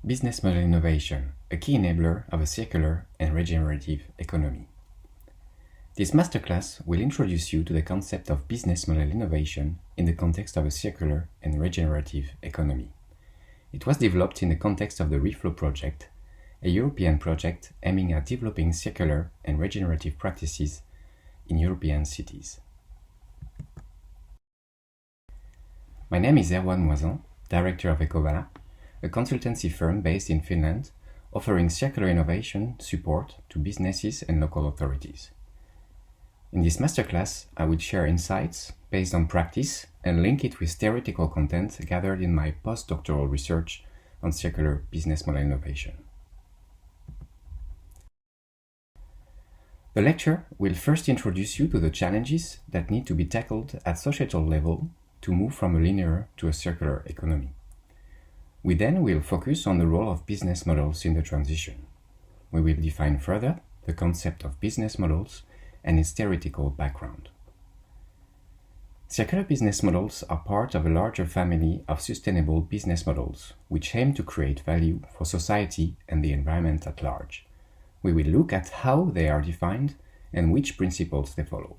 Business model innovation, a key enabler of a circular and regenerative economy. This masterclass will introduce you to the concept of business model innovation in the context of a circular and regenerative economy. It was developed in the context of the REFLOW project, a European project aiming at developing circular and regenerative practices in European cities. My name is Erwan Moisan, Director of Ecovala, a consultancy firm based in Finland, offering circular innovation support to businesses and local authorities. In this masterclass, I will share insights based on practice and link it with theoretical content gathered in my postdoctoral research on circular business model innovation. The lecture will first introduce you to the challenges that need to be tackled at societal level to move from a linear to a circular economy. We then will focus on the role of business models in the transition. We will define further the concept of business models and its theoretical background. Circular business models are part of a larger family of sustainable business models, which aim to create value for society and the environment at large. We will look at how they are defined and which principles they follow.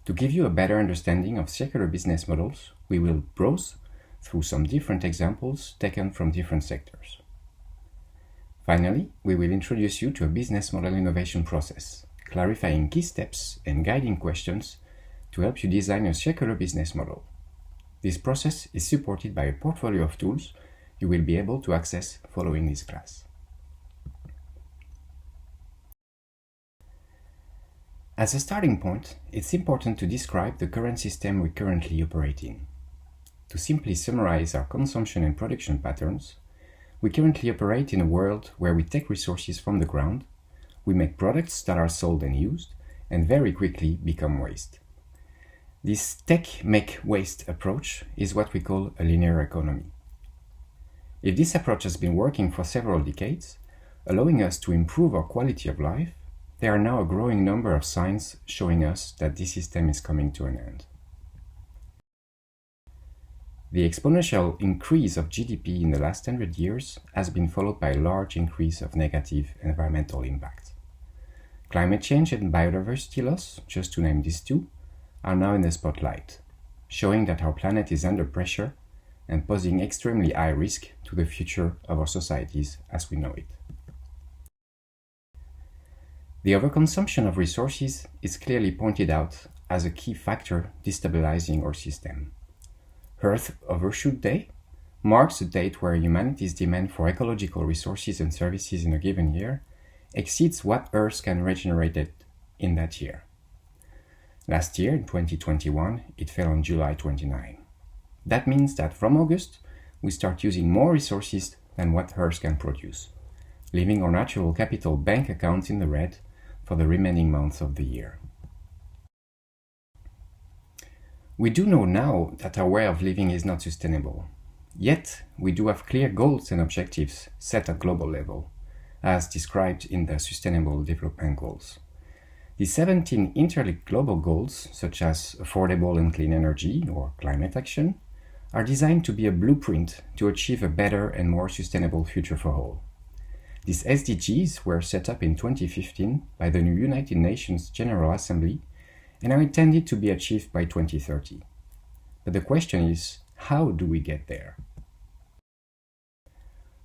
To give you a better understanding of circular business models, we will browse through some different examples taken from different sectors. Finally, we will introduce you to a business model innovation process, clarifying key steps and guiding questions to help you design a circular business model. This process is supported by a portfolio of tools you will be able to access following this class. As a starting point, it's important to describe the current system we currently operate in. To simply summarize our consumption and production patterns, we currently operate in a world where we take resources from the ground, we make products that are sold and used, and very quickly become waste. This take-make-waste approach is what we call a linear economy. If this approach has been working for several decades, allowing us to improve our quality of life, there are now a growing number of signs showing us that this system is coming to an end. The exponential increase of GDP in the last 100 years has been followed by a large increase of negative environmental impact. Climate change and biodiversity loss, just to name these two, are now in the spotlight, showing that our planet is under pressure and posing extremely high risk to the future of our societies as we know it. The overconsumption of resources is clearly pointed out as a key factor destabilizing our system. Earth Overshoot Day marks a date where humanity's demand for ecological resources and services in a given year exceeds what Earth can regenerate in that year. Last year, in 2021, it fell on July 29. That means that from August, we start using more resources than what Earth can produce, leaving our natural capital bank accounts in the red for the remaining months of the year. We do know now that our way of living is not sustainable. Yet, we do have clear goals and objectives set at global level, as described in the Sustainable Development Goals. The 17 interlinked global goals, such as affordable and clean energy or climate action, are designed to be a blueprint to achieve a better and more sustainable future for all. These SDGs were set up in 2015 by the United Nations General Assembly and are intended to be achieved by 2030. But the question is, how do we get there?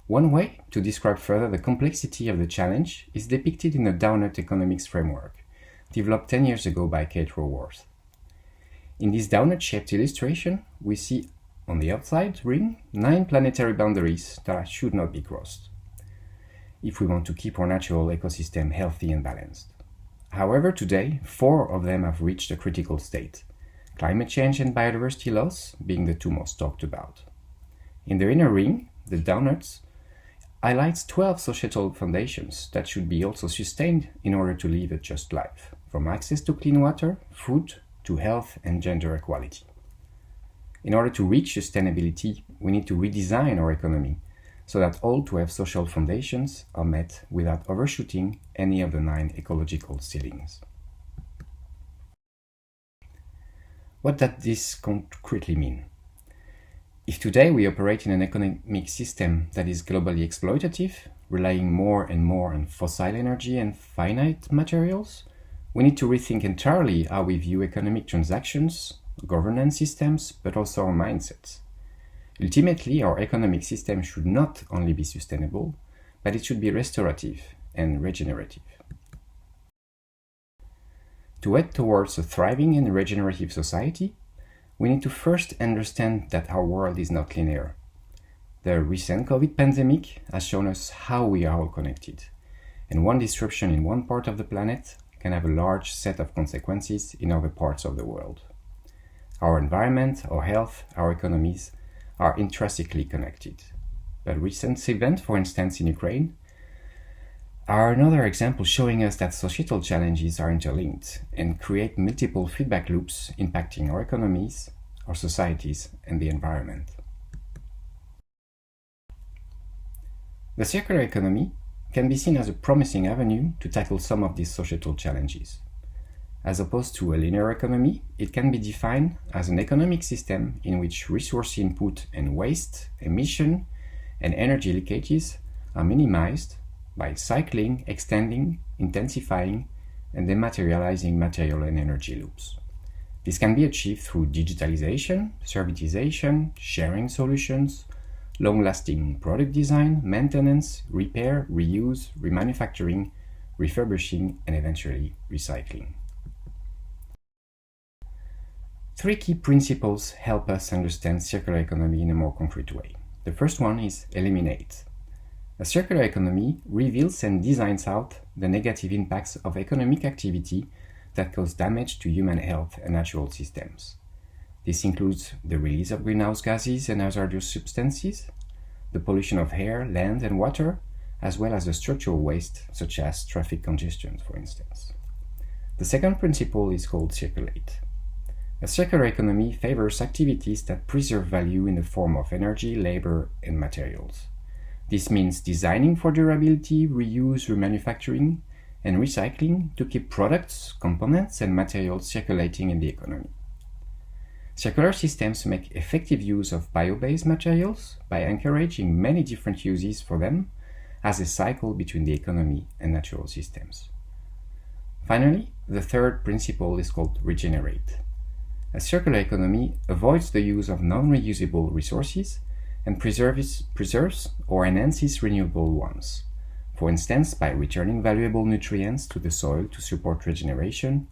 One way to describe further the complexity of the challenge is depicted in the Donut Economics Framework, developed 10 years ago by Kate Raworth. In this donut-shaped illustration, we see on the outside ring 9 planetary boundaries that should not be crossed, if we want to keep our natural ecosystem healthy and balanced. However, today, 4 of them have reached a critical state, climate change and biodiversity loss being the two most talked about. In the inner ring, the donuts highlights 12 societal foundations that should be also sustained in order to live a just life, from access to clean water, food, to health and gender equality. In order to reach sustainability, we need to redesign our economy so that all 12 social foundations are met without overshooting any of the 9 ecological ceilings. What does this concretely mean? If today we operate in an economic system that is globally exploitative, relying more and more on fossil energy and finite materials, we need to rethink entirely how we view economic transactions, governance systems, but also our mindsets. Ultimately, our economic system should not only be sustainable, but it should be restorative and regenerative. To head towards a thriving and regenerative society, we need to first understand that our world is not linear. The recent COVID pandemic has shown us how we are all connected, and one disruption in one part of the planet can have a large set of consequences in other parts of the world. Our environment, our health, our economies are intrinsically connected. But recent events, for instance in Ukraine, are another example showing us that societal challenges are interlinked and create multiple feedback loops impacting our economies, our societies, and the environment. The circular economy can be seen as a promising avenue to tackle some of these societal challenges. As opposed to a linear economy, it can be defined as an economic system in which resource input and waste, emission, and energy leakages are minimized by cycling, extending, intensifying, and dematerializing material and energy loops. This can be achieved through digitalization, servitization, sharing solutions, long-lasting product design, maintenance, repair, reuse, remanufacturing, refurbishing, and eventually recycling. Three key principles help us understand circular economy in a more concrete way. The first one is eliminate. A circular economy reveals and designs out the negative impacts of economic activity that cause damage to human health and natural systems. This includes the release of greenhouse gases and hazardous substances, the pollution of air, land, and water, as well as the structural waste, such as traffic congestion, for instance. The second principle is called circulate. A circular economy favors activities that preserve value in the form of energy, labor, and materials. This means designing for durability, reuse, remanufacturing, and recycling to keep products, components, and materials circulating in the economy. Circular systems make effective use of bio-based materials by encouraging many different uses for them as a cycle between the economy and natural systems. Finally, the third principle is called regenerate. A circular economy avoids the use of non-reusable resources and preserves or enhances renewable ones, for instance by returning valuable nutrients to the soil to support regeneration,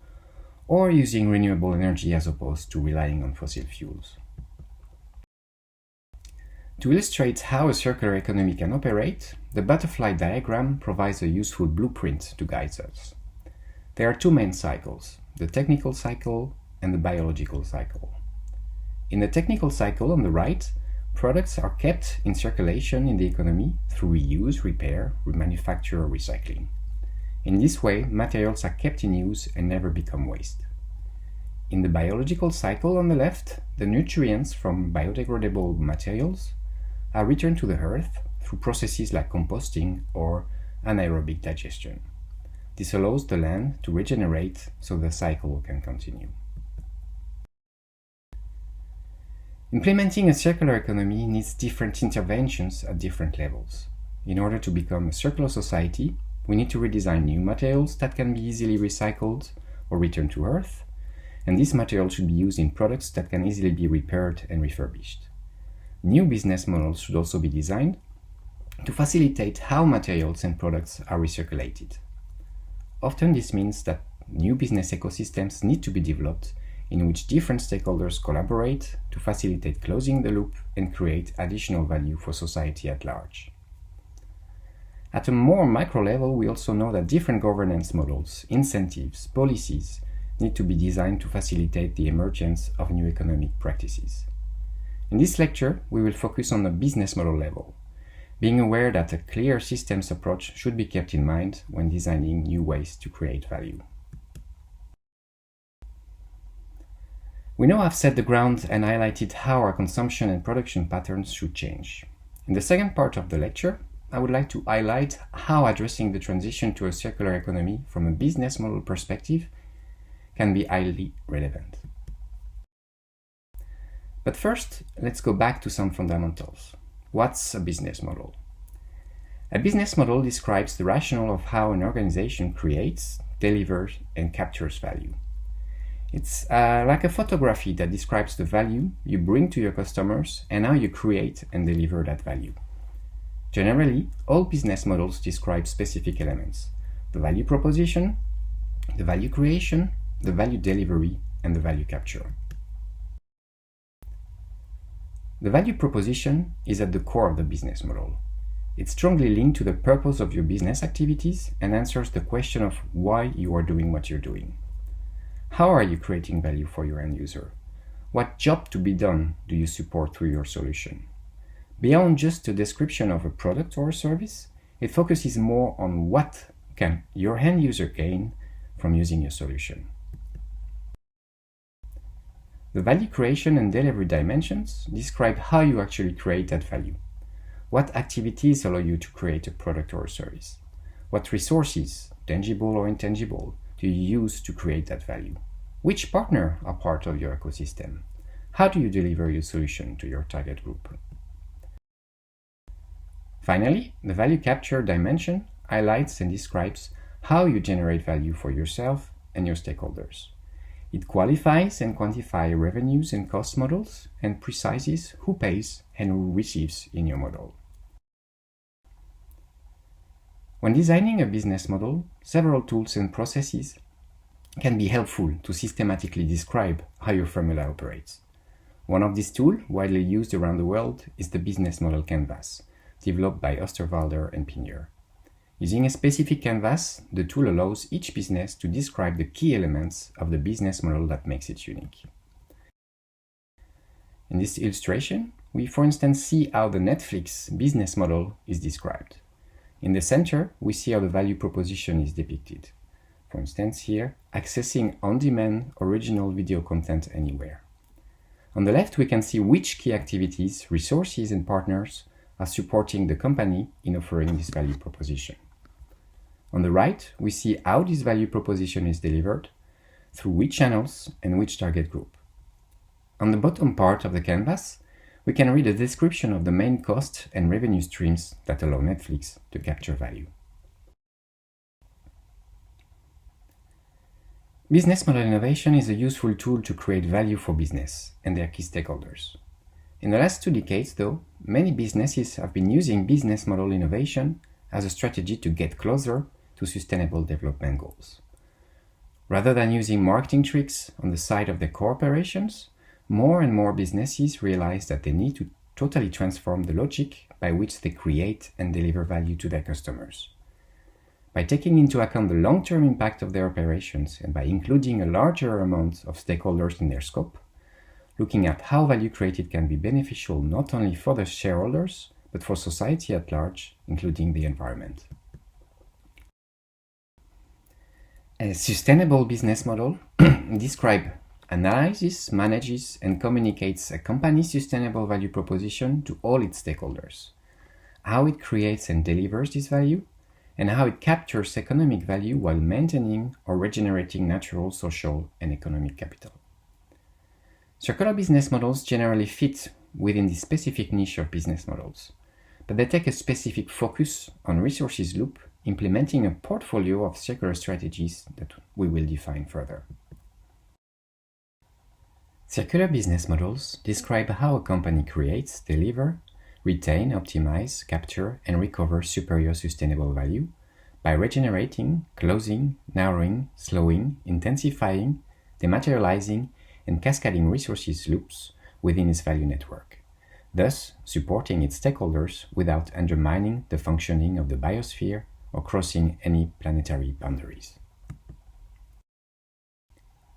or using renewable energy as opposed to relying on fossil fuels. To illustrate how a circular economy can operate, the butterfly diagram provides a useful blueprint to guide us. There are two main cycles, the technical cycle and the biological cycle. In the technical cycle on the right, products are kept in circulation in the economy through reuse, repair, remanufacture, or recycling. In this way, materials are kept in use and never become waste. In the biological cycle on the left, the nutrients from biodegradable materials are returned to the earth through processes like composting or anaerobic digestion. This allows the land to regenerate so the cycle can continue. Implementing a circular economy needs different interventions at different levels. In order to become a circular society, we need to redesign new materials that can be easily recycled or returned to Earth, and these materials should be used in products that can easily be repaired and refurbished. New business models should also be designed to facilitate how materials and products are recirculated. Often this means that new business ecosystems need to be developed in which different stakeholders collaborate to facilitate closing the loop and create additional value for society at large. At a more micro level, we also know that different governance models, incentives, policies need to be designed to facilitate the emergence of new economic practices. In this lecture, we will focus on the business model level, being aware that a clear systems approach should be kept in mind when designing new ways to create value. We now have set the ground and highlighted how our consumption and production patterns should change. In the second part of the lecture, I would like to highlight how addressing the transition to a circular economy from a business model perspective can be highly relevant. But first, let's go back to some fundamentals. What's a business model? A business model describes the rationale of how an organization creates, delivers, and captures value. It's like a photography that describes the value you bring to your customers and how you create and deliver that value. Generally, all business models describe specific elements: the value proposition, the value creation, the value delivery, and the value capture. The value proposition is at the core of the business model. It's strongly linked to the purpose of your business activities and answers the question of why you are doing what you're doing. How are you creating value for your end user? What job to be done do you support through your solution? Beyond just a description of a product or a service, it focuses more on what can your end user gain from using your solution. The value creation and delivery dimensions describe how you actually create that value. What activities allow you to create a product or a service? What resources, tangible or intangible, do you use to create that value? Which partner are part of your ecosystem? How do you deliver your solution to your target group? Finally, the value capture dimension highlights and describes how you generate value for yourself and your stakeholders. It qualifies and quantifies revenues and cost models and precises who pays and who receives in your model. When designing a business model, several tools and processes can be helpful to systematically describe how your formula operates. One of these tools, widely used around the world, is the business model canvas, developed by Osterwalder and Pinier. Using a specific canvas, the tool allows each business to describe the key elements of the business model that makes it unique. In this illustration, we for instance see how the Netflix business model is described. In the center, we see how the value proposition is depicted. For instance here, accessing on-demand original video content anywhere. On the left, we can see which key activities, resources, and partners are supporting the company in offering this value proposition. On the right, we see how this value proposition is delivered, through which channels and which target group. On the bottom part of the canvas, we can read a description of the main cost and revenue streams that allow Netflix to capture value. Business model innovation is a useful tool to create value for business and their key stakeholders. In the last 2 decades, though, many businesses have been using business model innovation as a strategy to get closer to sustainable development goals. Rather than using marketing tricks on the side of their core operations, more and more businesses realize that they need to totally transform the logic by which they create and deliver value to their customers. By taking into account the long-term impact of their operations and by including a larger amount of stakeholders in their scope, looking at how value created can be beneficial not only for the shareholders, but for society at large, including the environment. A sustainable business model describes, analyzes, manages, and communicates a company's sustainable value proposition to all its stakeholders, how it creates and delivers this value, and how it captures economic value while maintaining or regenerating natural, social, and economic capital. Circular business models generally fit within the specific niche of business models, but they take a specific focus on resources loop, implementing a portfolio of circular strategies that we will define further. Circular business models describe how a company creates, deliver, retain, optimize, capture, and recover superior sustainable value by regenerating, closing, narrowing, slowing, intensifying, dematerializing, and cascading resources loops within its value network, thus supporting its stakeholders without undermining the functioning of the biosphere or crossing any planetary boundaries.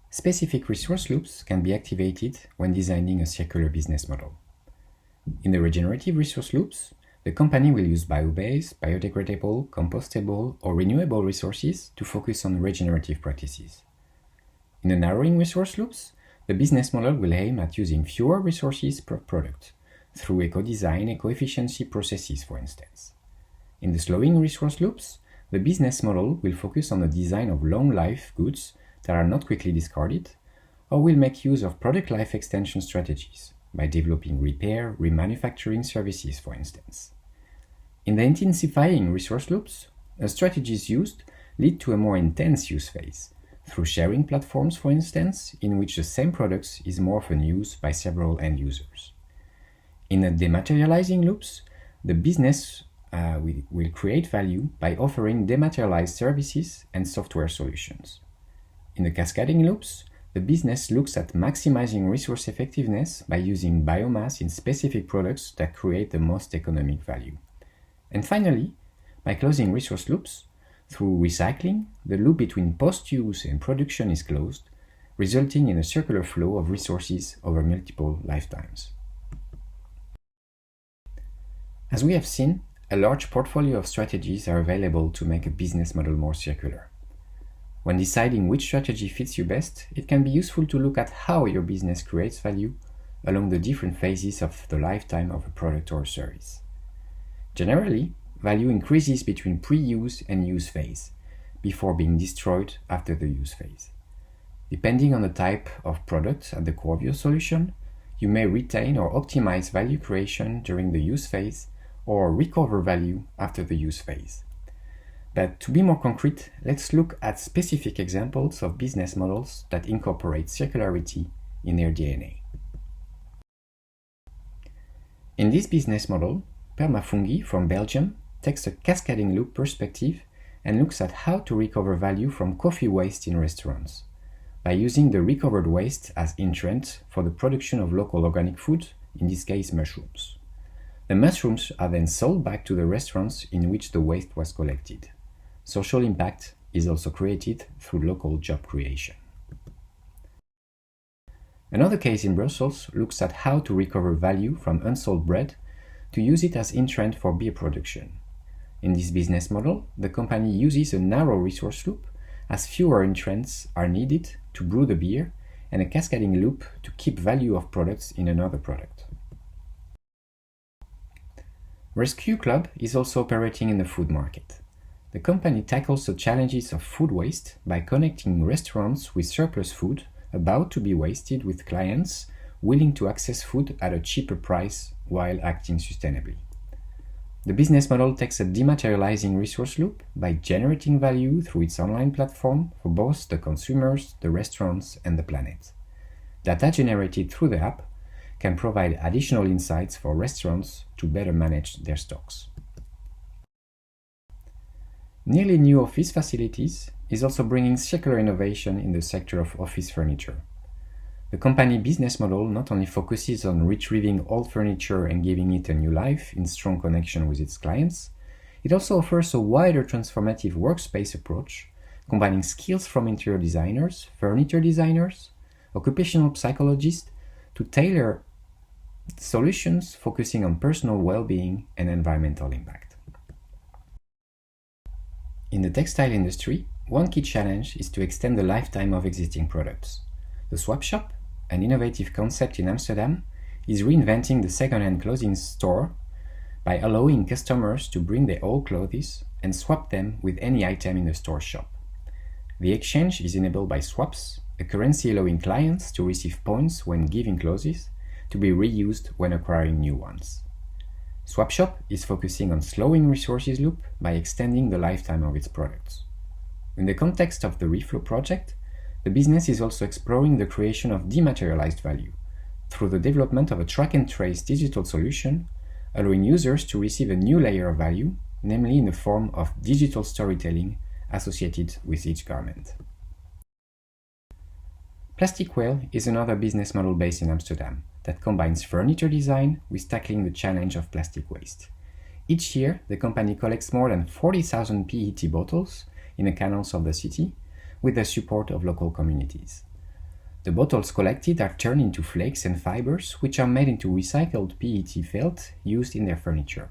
Specific resource loops can be activated when designing a circular business model. In the regenerative resource loops, the company will use bio-based, biodegradable, compostable, or renewable resources to focus on regenerative practices. In the narrowing resource loops, the business model will aim at using fewer resources per product, through eco-design, eco-efficiency processes, for instance. In the slowing resource loops, the business model will focus on the design of long-life goods that are not quickly discarded, or will make use of product life extension strategies, by developing repair, remanufacturing services, for instance. In the intensifying resource loops, strategies used lead to a more intense use phase, through sharing platforms, for instance, in which the same product is more often used by several end users. In the dematerializing loops, the business will create value by offering dematerialized services and software solutions. In the cascading loops, the business looks at maximizing resource effectiveness by using biomass in specific products that create the most economic value. And finally, by closing resource loops, through recycling, the loop between post-use and production is closed, resulting in a circular flow of resources over multiple lifetimes. As we have seen, a large portfolio of strategies are available to make a business model more circular. When deciding which strategy fits you best, it can be useful to look at how your business creates value along the different phases of the lifetime of a product or service. Generally, value increases between pre-use and use phase, before being destroyed after the use phase. Depending on the type of product at the core of your solution, you may retain or optimize value creation during the use phase or recover value after the use phase. But to be more concrete, let's look at specific examples of business models that incorporate circularity in their DNA. In this business model, Permafungi from Belgium takes a cascading loop perspective and looks at how to recover value from coffee waste in restaurants, by using the recovered waste as intrant for the production of local organic food, in this case mushrooms. The mushrooms are then sold back to the restaurants in which the waste was collected. Social impact is also created through local job creation. Another case in Brussels looks at how to recover value from unsold bread to use it as intrant for beer production. In this business model, the company uses a narrow resource loop, as fewer intrants are needed to brew the beer, and a cascading loop to keep value of products in another product. Rescue Club is also operating in the food market. The company tackles the challenges of food waste by connecting restaurants with surplus food about to be wasted with clients willing to access food at a cheaper price while acting sustainably. The business model takes a dematerializing resource loop by generating value through its online platform for both the consumers, the restaurants, and the planet. Data generated through the app can provide additional insights for restaurants to better manage their stocks. Nearly New Office Facilities is also bringing circular innovation in the sector of office furniture. The company business model not only focuses on retrieving old furniture and giving it a new life in strong connection with its clients, it also offers a wider transformative workspace approach, combining skills from interior designers, furniture designers, occupational psychologists to tailor solutions focusing on personal well-being and environmental impact. In the textile industry, one key challenge is to extend the lifetime of existing products. The Swap Shop, an innovative concept in Amsterdam, is reinventing the second-hand clothing store by allowing customers to bring their old clothes and swap them with any item in the store shop. The exchange is enabled by swaps, a currency allowing clients to receive points when giving clothes to be reused when acquiring new ones. SwapShop is focusing on slowing resources loop by extending the lifetime of its products. In the context of the REFLOW project, the business is also exploring the creation of dematerialized value through the development of a track-and-trace digital solution, allowing users to receive a new layer of value, namely in the form of digital storytelling associated with each garment. Plastic Whale is another business model based in Amsterdam that combines furniture design with tackling the challenge of plastic waste. Each year, the company collects more than 40,000 PET bottles in the canals of the city with the support of local communities. The bottles collected are turned into flakes and fibers, which are made into recycled PET felt used in their furniture.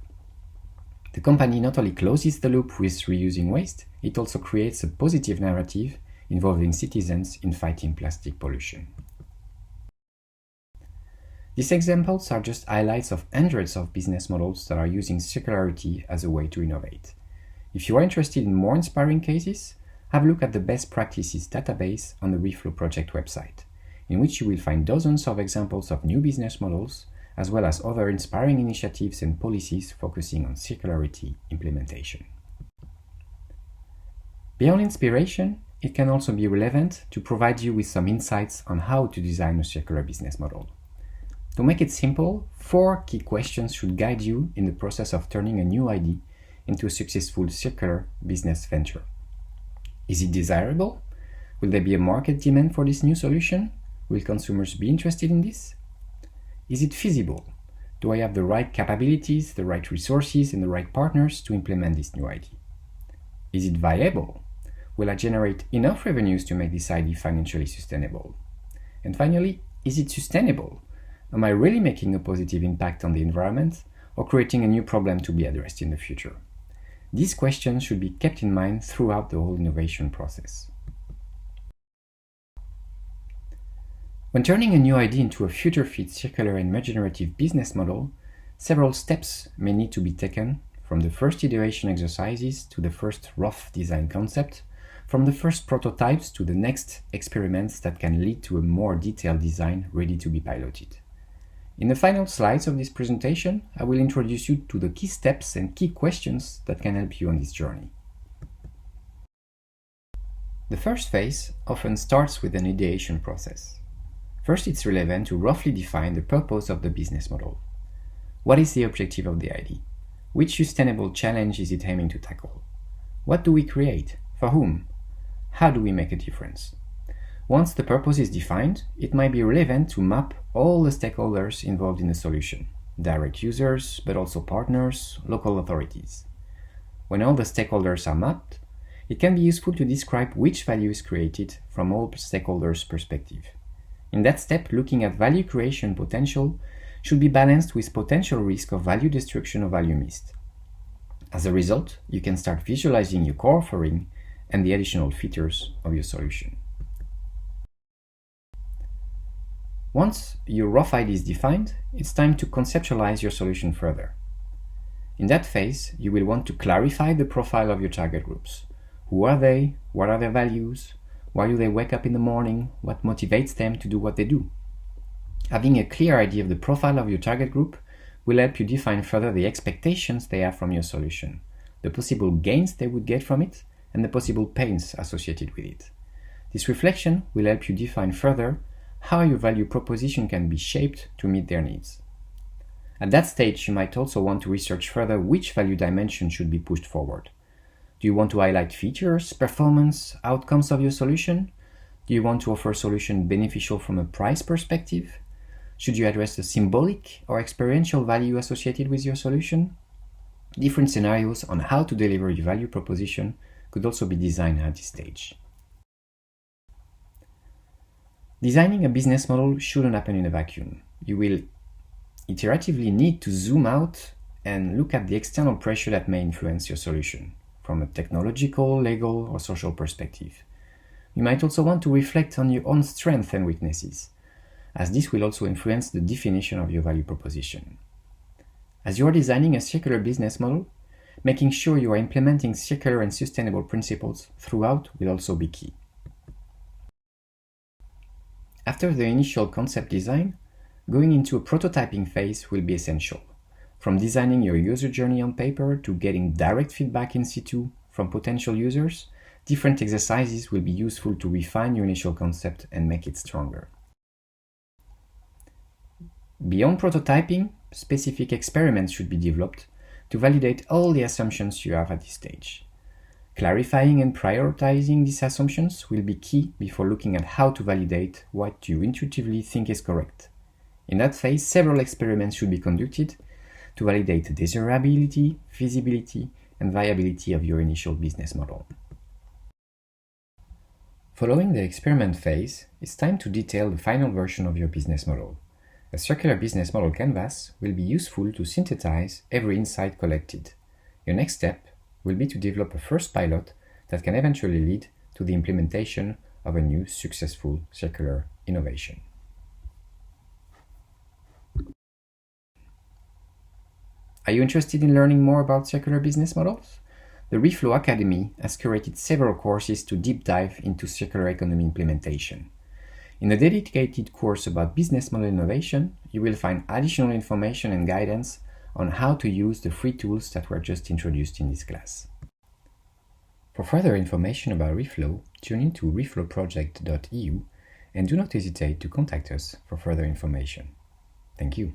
The company not only closes the loop with reusing waste, it also creates a positive narrative involving citizens in fighting plastic pollution. These examples are just highlights of hundreds of business models that are using circularity as a way to innovate. If you are interested in more inspiring cases, have a look at the best practices database on the REFLOW project website. in which you will find dozens of examples of new business models, as well as other inspiring initiatives and policies focusing on circularity implementation. Beyond inspiration, it can also be relevant to provide you with some insights on how to design a circular business model. To make it simple, 4 key questions should guide you in the process of turning a new idea into a successful circular business venture. Is it desirable? Will there be a market demand for this new solution? Will consumers be interested in this? Is it feasible? Do I have the right capabilities, the right resources, and the right partners to implement this new idea? Is it viable? Will I generate enough revenues to make this idea financially sustainable? And finally, is it sustainable? Am I really making a positive impact on the environment or creating a new problem to be addressed in the future? These questions should be kept in mind throughout the whole innovation process. When turning a new idea into a future-fit circular and regenerative business model, several steps may need to be taken, from the first iteration exercises to the first rough design concept, from the first prototypes to the next experiments that can lead to a more detailed design ready to be piloted. In the final slides of this presentation, I will introduce you to the key steps and key questions that can help you on this journey. The first phase often starts with an ideation process. First, it's relevant to roughly define the purpose of the business model. What is the objective of the idea? Which sustainable challenge is it aiming to tackle? What do we create? For whom? How do we make a difference? Once the purpose is defined, it might be relevant to map all the stakeholders involved in the solution, direct users, but also partners, local authorities. When all the stakeholders are mapped, it can be useful to describe which value is created from all stakeholders' perspective. In that step, looking at value creation potential should be balanced with potential risk of value destruction or value missed. As a result, you can start visualizing your core offering and the additional features of your solution. Once your rough idea is defined, it's time to conceptualize your solution further. In that phase, you will want to clarify the profile of your target groups. Who are they? What are their values? Why do they wake up in the morning? What motivates them to do what they do? Having a clear idea of the profile of your target group will help you define further the expectations they have from your solution, the possible gains they would get from it, and the possible pains associated with it. This reflection will help you define further how your value proposition can be shaped to meet their needs. At that stage, you might also want to research further which value dimension should be pushed forward. Do you want to highlight features, performance, outcomes of your solution? Do you want to offer a solution beneficial from a price perspective? Should you address the symbolic or experiential value associated with your solution? Different scenarios on how to deliver your value proposition could also be designed at this stage. Designing a business model shouldn't happen in a vacuum. You will iteratively need to zoom out and look at the external pressure that may influence your solution, from a technological, legal, or social perspective. You might also want to reflect on your own strengths and weaknesses, as this will also influence the definition of your value proposition. As you are designing a circular business model, making sure you are implementing circular and sustainable principles throughout will also be key. After the initial concept design, going into a prototyping phase will be essential. From designing your user journey on paper to getting direct feedback in situ from potential users, different exercises will be useful to refine your initial concept and make it stronger. Beyond prototyping, specific experiments should be developed to validate all the assumptions you have at this stage. Clarifying and prioritizing these assumptions will be key before looking at how to validate what you intuitively think is correct. In that phase, several experiments should be conducted to validate the desirability, feasibility, and viability of your initial business model. Following the experiment phase, it's time to detail the final version of your business model. A circular business model canvas will be useful to synthesize every insight collected. Your next step will be to develop a first pilot that can eventually lead to the implementation of a new successful circular innovation. Are you interested in learning more about circular business models? The REFLOW Academy has curated several courses to deep dive into circular economy implementation. In a dedicated course about business model innovation, you will find additional information and guidance on how to use the free tools that were just introduced in this class. For further information about REFLOW, tune in to reflowproject.eu and do not hesitate to contact us for further information. Thank you.